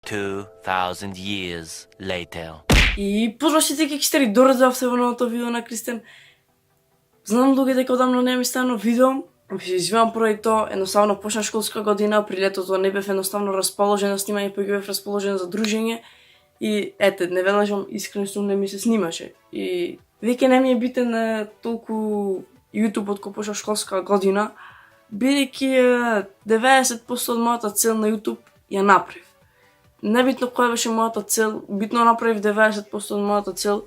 2,000 years later. И поздрав сите кекстери, доредовте во новото видео на Кристен. Знам луѓе дека одамно не ми стано видео, се извинувам поради тоа, едноставно почна школска година, при летото не бев едноставно расположен за снимање, па бев расположен за дружење и ете, не велажам, искрено сум не ми се снимаше. И веќе не ми е битен толку YouTube од кога почна школска година, бидејќи 90% од мојата цел на YouTube ја направив. Небитно која беше мојата цел, битно направив 90% од мојата цел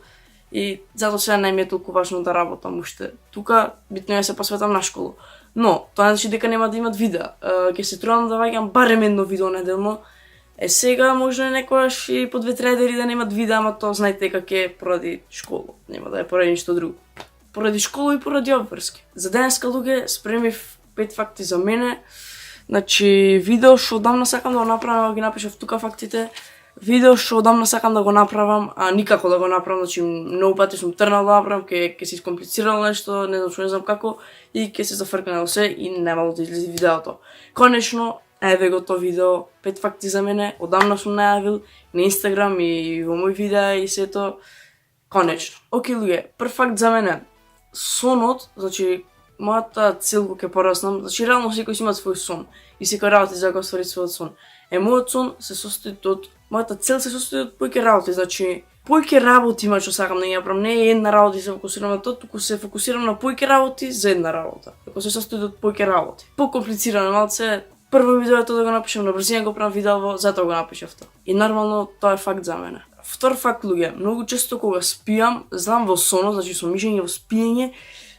и затоа сега не ми е толку важно да работам уште. Тука битно е да се посветам на школа. Но, тоа значи дека нема да имат видеа. Ќе се трудам да ваѓам барем едно видео неделно. Сега може некојаш и по 2-3 недели да немат видеа, ама тоа знаете дека ќе поради школа. Нема да е поради ништо друго. Поради школа и поради обврски. За денеска луѓе спремив 5 факти за мене. Значи, видео што одамна сакам да го направам, ги напишав тука фактите. Видео што одамна сакам да го направам, а никако да го направам, значи многу пати сум трнал да направам, ќе се искомплицирало нешто, не знам како, и ќе се зафркнало се и немало да излезе видеото. Конечно, еве го тоа видео, 5 факти за мене, одамна сум најавил на Инстаграм и во мој видеа и сето. Конечно. Окей, луѓе, прв факт за мене. Сонот, значи, мојата цел кога ќе пораснам, значи реално секој си има свој сон и секој работи за да го оствари својот сон. Мојот сон се состои од мојата цел се состои од појќе работи, значи појќе работи има што сакам да ја направам, не е една работа и се фокусирам на тоа, туку се фокусирам на појќе работи за една работа. Како се состои од појќе работи. Покомплицирано малце, прво видео да го напишам на брзина, го правам видео, затоа го напишав тоа. И нормално тоа е факт за мене. Втор факт, луѓе, многу често кога спијам, знам во сонот, значи со мишење во спиење,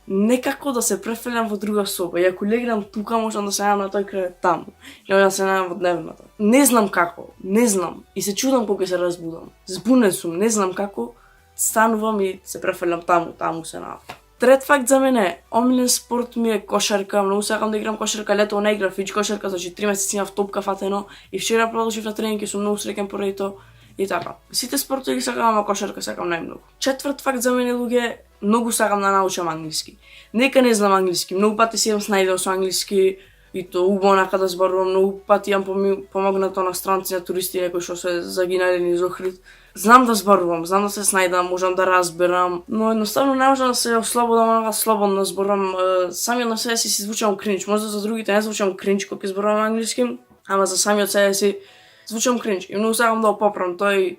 некако да се префрлям во друга соба. И ако легнам тука, можам да се најдам на тој кревет таму. Или да се најдам во дневната. Не знам како, не знам. И се чудам кога се разбудам. Збунен сум, не знам како. Станувам и се префрлям таму се најдам. Трет факт за мене, омилен спорт ми е кошарка. Многу сакам да играм кошарка, лето не играв фич кошарка, значи 3 месеци имав топка фатено и вчера продолжив на тренинг и сум многу среќен поради тоа. И така. Сите спортови ги сакам, ама кошарка сакам најмногу. Четврт факт за мене, луѓе, многу сакам да научам англиски. Нека не знам англиски, многу пати си имам снајдел со англиски и то убаво нака да зборувам, многу пати имам помогнато на странци, на туристи, некои што се загинале низ Охрид. Знам да зборувам, знам да се снајдам, можам да разберам, но едноставно не можам да се ослободам, слободно да зборувам. Самиот на себе си звучам кринч, можда за другите не звучам кринч кога ќе зборувам англиски, ама за самиот себе си звучам кринч и многу сакам да го поправам тој.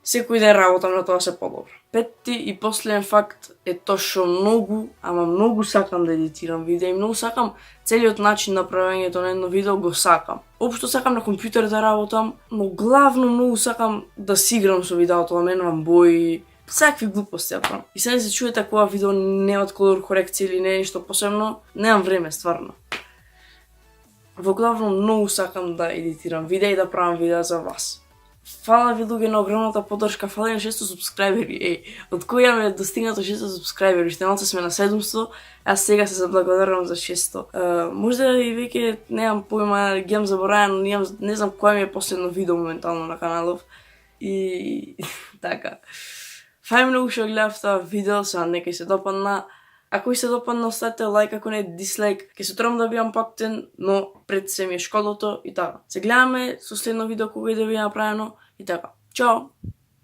Секој ден работам на тоа се подобро. Петти и последен факт е тоа што многу, ама многу сакам да едитирам видеа и многу сакам целиот начин на правењето на едно видео го сакам. Општо сакам на компјутер да работам, но главно многу сакам да си играм со видеото, да менувам бои, всакви глупости ја правам. И сега се чуете кога видео немат колор корекција или не нешто посебно, немам време стварно. Во главно многу сакам да едитирам видеа и да правам видеа за вас. Фала ви луѓе на огромната поддршка, фала на 600 субскрајбери. Од која ме достигнато 600 субскрајбери, уште малце сме на 700, а сега се заблагодарувам за 600. Можда и веќе немам појма, ги имам заборавено, не знам кој ми е последно видео моментално на каналов. И така. Фај многу што гледав тоа видео, сега нека се допадна. Ако ви се допадна, оставете лайк, ако не дислайк. Ќе се трудам да бидам пактен, но пред се ми е школото и така. Се гледаме со следно видео кога и да ви направено и така. Чао!